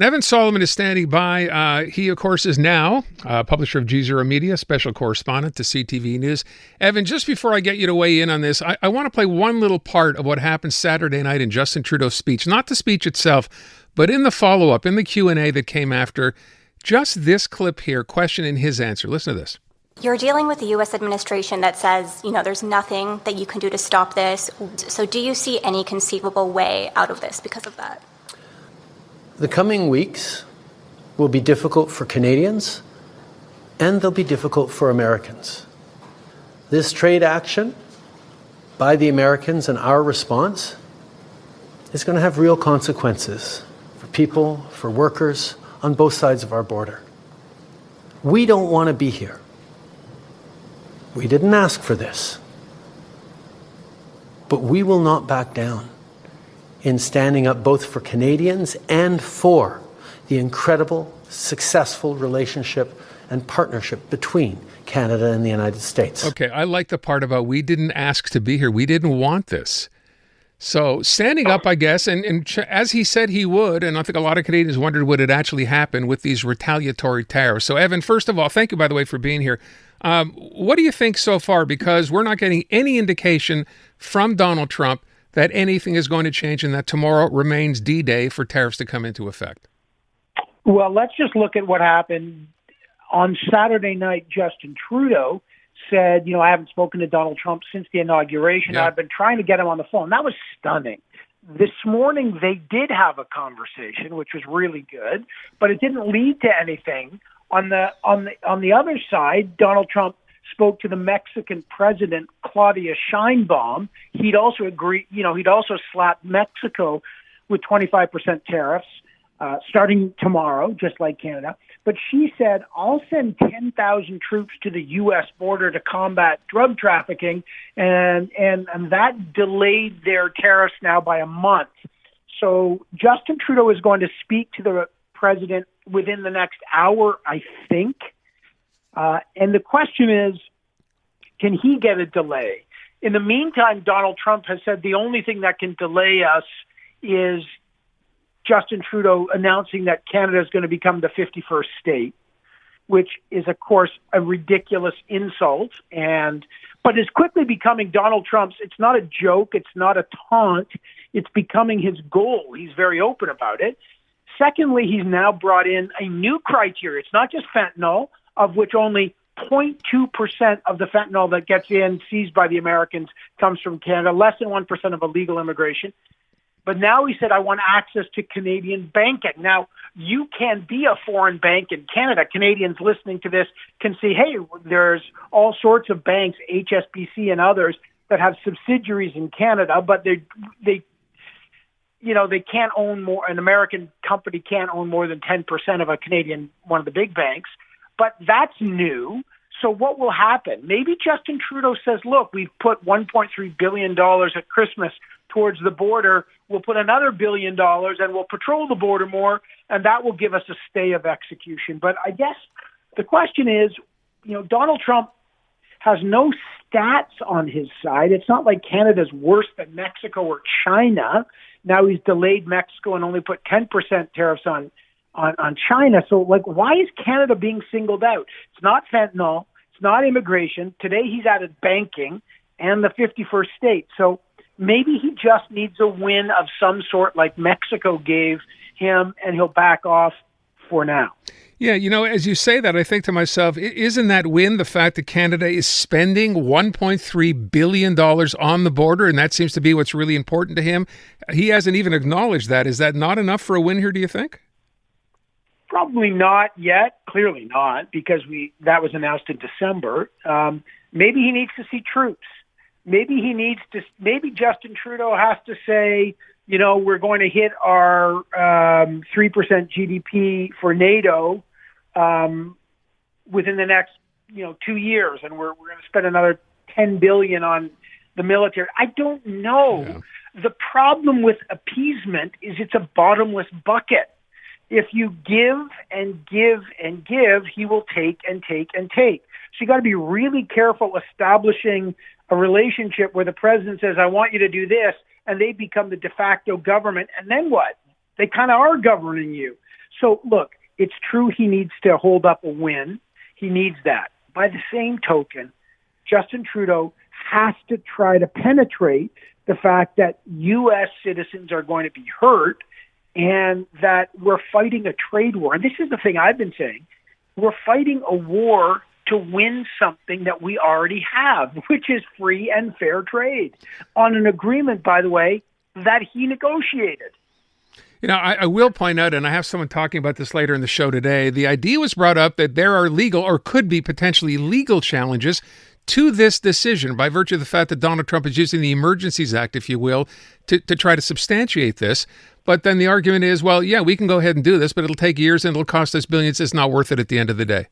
Evan Solomon is standing by. He, of course, is now publisher of G0 Media, special correspondent to CTV News. Evan, just before I get you to weigh in on this, I want to play one little part of what happened Saturday night in Justin Trudeau's speech. Not the speech itself, but in the follow-up, in the Q&A that came after. Just this clip here, question and his answer. Listen to this. You're dealing with the U.S. administration that says, there's nothing that you can do to stop this. So do you see any conceivable way out of this because of that? The coming weeks will be difficult for Canadians, and they'll be difficult for Americans. This trade action by the Americans and our response is going to have real consequences for people, for workers on both sides of our border. We don't want to be here. We didn't ask for this. But we will not back down in standing up both for Canadians and for the incredible, successful relationship and partnership between Canada and the United States. Okay, I like the part about we didn't ask to be here. We didn't want this. So standing up, I guess, and as he said he would, and I think a lot of Canadians wondered would it actually happen with these retaliatory tariffs. So Evan, first of all, thank you, by the way, for being here. What do you think so far? Because we're not getting any indication from Donald Trump that anything is going to change and that tomorrow remains D-Day for tariffs to come into effect. Well, let's just look at what happened on Saturday night. Justin Trudeau said, I haven't spoken to Donald Trump since the inauguration. Yeah. I've been trying to get him on the phone. That was stunning. This morning, they did have a conversation, which was really good, but it didn't lead to anything. On the other side, Donald Trump spoke to the Mexican president, Claudia Sheinbaum. He'd also he'd also slapped Mexico with 25% tariffs starting tomorrow, just like Canada. But she said, I'll send 10,000 troops to the U.S. border to combat drug trafficking, and that delayed their tariffs now by a month. So Justin Trudeau is going to speak to the president within the next hour, I think. And the question is, can he get a delay? In the meantime, Donald Trump has said the only thing that can delay us is Justin Trudeau announcing that Canada is going to become the 51st state, which is, of course, a ridiculous insult. But is quickly becoming Donald Trump's, it's not a joke, it's not a taunt, it's becoming his goal. He's very open about it. Secondly, he's now brought in a new criteria. It's not just fentanyl, of which only 0.2% of the fentanyl that gets seized by the Americans comes from Canada, less than 1% of illegal immigration. But now he said, I want access to Canadian banking. Now, you can be a foreign bank in Canada. Canadians listening to this can see, hey, there's all sorts of banks, HSBC and others, that have subsidiaries in Canada, but they can't own more. An American company can't own more than 10% of a Canadian, one of the big banks. But that's new. So what will happen? Maybe Justin Trudeau says, look, we've put $1.3 billion at Christmas towards the border. We'll put another $1 billion and we'll patrol the border more, and that will give us a stay of execution. But I guess the question is, Donald Trump has no stats on his side. It's not like Canada's worse than Mexico or China. Now he's delayed Mexico and only put 10% tariffs on China. So, why is Canada being singled out? It's not fentanyl. It's not immigration. Today he's added banking and the 51st state. So maybe he just needs a win of some sort like Mexico gave him, and he'll back off for now. Yeah, as you say that, I think to myself, isn't that win the fact that Canada is spending $1.3 billion on the border, and that seems to be what's really important to him? He hasn't even acknowledged that. Is that not enough for a win here, do you think? Probably not yet. Clearly not, because that was announced in December. Maybe he needs to see troops. Maybe Justin Trudeau has to say, we're going to hit our 3% GDP for NATO within the next 2 years, and we're going to spend another $10 billion on the military. I don't know. Yeah. The problem with appeasement is it's a bottomless bucket. If you give and give and give, he will take and take and take. So you got to be really careful establishing a relationship where the president says, I want you to do this, and they become the de facto government. And then what? They kind of are governing you. So look, it's true he needs to hold up a win. He needs that. By the same token, Justin Trudeau has to try to penetrate the fact that U.S. citizens are going to be hurt and that we're fighting a trade war. And this is the thing I've been saying. We're fighting a war to win something that we already have, which is free and fair trade on an agreement, by the way, that he negotiated. You know, I will point out, and I have someone talking about this later in the show today, the idea was brought up that there are legal or could be potentially legal challenges to this decision by virtue of the fact that Donald Trump is using the Emergencies Act, if you will, to try to substantiate this. But then the argument is, well, yeah, we can go ahead and do this, but it'll take years and it'll cost us billions. It's not worth it at the end of the day.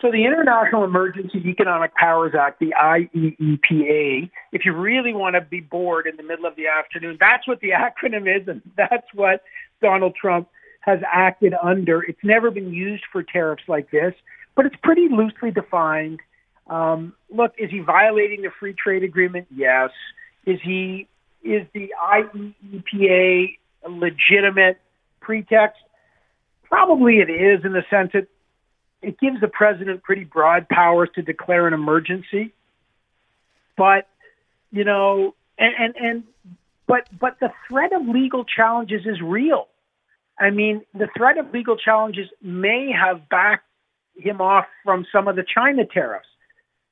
So the International Emergency Economic Powers Act, the IEEPA, if you really want to be bored in the middle of the afternoon, that's what the acronym is, and that's what Donald Trump has acted under. It's never been used for tariffs like this, but it's pretty loosely defined. Look, is he violating the free trade agreement? Yes. Is the IEEPA a legitimate pretext? Probably it is, in the sense that it gives the president pretty broad powers to declare an emergency. But, you know, but the threat of legal challenges is real. I mean, the threat of legal challenges may have backed him off from some of the China tariffs.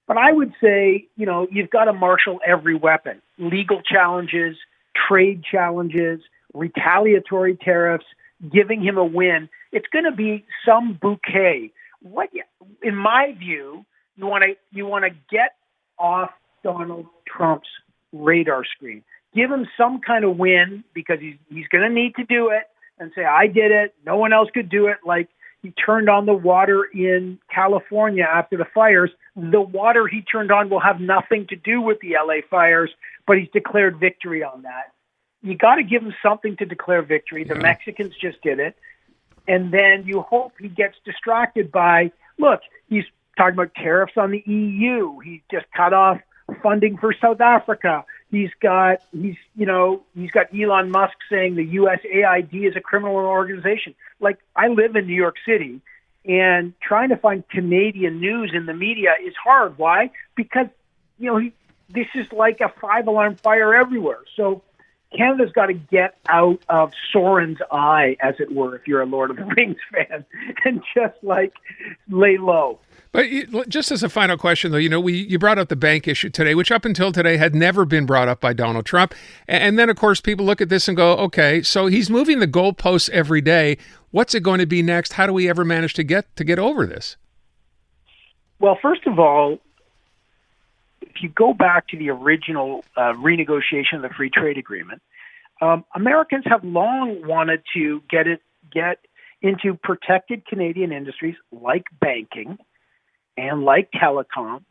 But I would say, you know, you've got to marshal every weapon: legal challenges, trade challenges, retaliatory tariffs, giving him a win. It's going to be some bouquet. What, in my view, you want to get off Donald Trump's radar screen. Give him some kind of win, because he's going to need to do it, and say, I did it. No one else could do it. Like he turned on the water in California after the fires. The water he turned on will have nothing to do with the LA fires, but he's declared victory on that. You got to give him something to declare victory. The Mexicans just did it. And then you hope he gets distracted by, look, he's talking about tariffs on the EU. He's just cut off funding for South Africa. He's got Elon Musk saying the USAID is a criminal organization. Like, I live in New York City, and trying to find Canadian news in the media is hard. Why? Because, you know, this is like a 5-alarm fire everywhere. So Canada's got to get out of Sauron's eye, as it were, if you're a Lord of the Rings fan, and just like lay low. But just as a final question, though, you know, you brought up the bank issue today, which up until today had never been brought up by Donald Trump. And then, of course, people look at this and go, okay, so he's moving the goalposts every day. What's it going to be next? How do we ever manage to get over this? Well, first of all, if you go back to the original renegotiation of the free trade agreement, Americans have long wanted to get into protected Canadian industries like banking and like telecom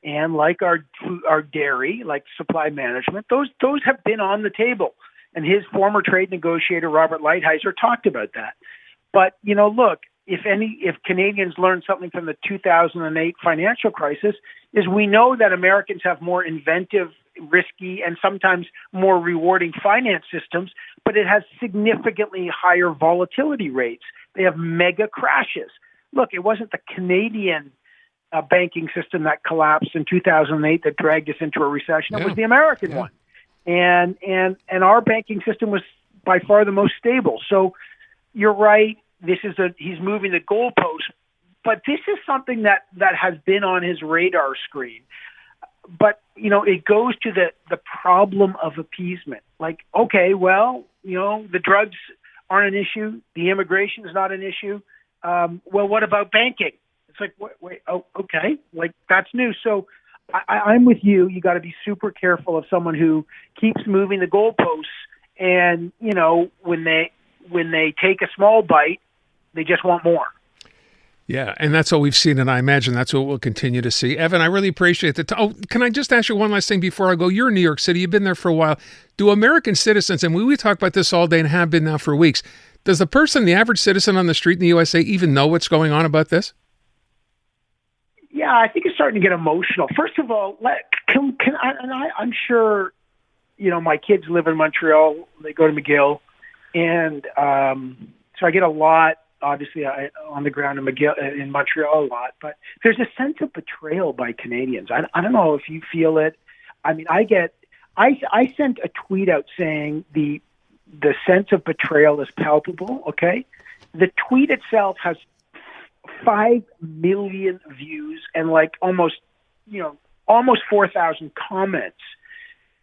and like our dairy, like supply management. Those have been on the table. And his former trade negotiator, Robert Lighthizer, talked about that. But, you know, look, if Canadians learned something from the 2008 financial crisis, is we know that Americans have more inventive, risky, and sometimes more rewarding finance systems, but it has significantly higher volatility rates. They have mega crashes. Look, it wasn't the Canadian banking system that collapsed in 2008 that dragged us into a recession. It was the American one. And our banking system was by far the most stable. So you're right. He's moving the goalpost, but this is something that has been on his radar screen. But, you know, it goes to the problem of appeasement. Like, okay, well, you know, the drugs aren't an issue. The immigration is not an issue. Well, what about banking? It's like, wait, oh, okay, like that's new. So I'm with you. You got to be super careful of someone who keeps moving the goalposts, and, you know, when they take a small bite, they just want more. Yeah, and that's what we've seen, and I imagine that's what we'll continue to see. Evan, I really appreciate it. Oh, can I just ask you one last thing before I go? You're in New York City. You've been there for a while. Do American citizens, and we talk about this all day and have been now for weeks, does the average citizen on the street in the USA even know what's going on about this? Yeah, I think it's starting to get emotional. First of all, I'm sure, you know, my kids live in Montreal. They go to McGill, and So I get a lot, obviously, on the ground in Montreal a lot. But there's a sense of betrayal by Canadians. I don't know if you feel it. I mean, I sent a tweet out saying the sense of betrayal is palpable, okay? The tweet itself has 5 million views and almost 4,000 comments.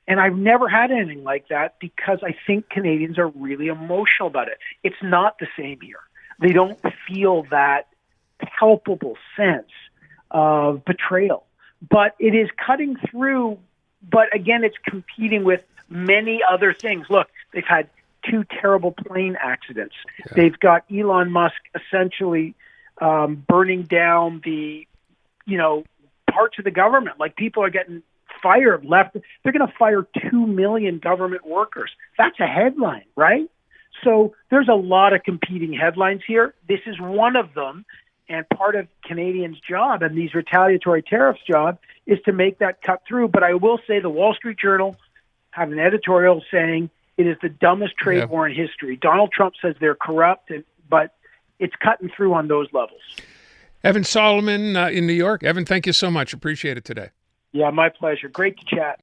And I've never had anything like that because I think Canadians are really emotional about it. It's not the same here. They don't feel that palpable sense of betrayal. But it is cutting through. But again, it's competing with many other things. Look, they've had 2 terrible plane accidents. Yeah. They've got Elon Musk essentially burning down the, parts of the government. Like, people are getting fired, left. They're going to fire 2 million government workers. That's a headline, right? So there's a lot of competing headlines here. This is one of them. And part of Canadians' job and these retaliatory tariffs job is to make that cut through. But I will say the Wall Street Journal have an editorial saying it is the dumbest trade war in history. Donald Trump says they're corrupt, but it's cutting through on those levels. Evan Solomon in New York. Evan, thank you so much. Appreciate it today. Yeah, my pleasure. Great to chat.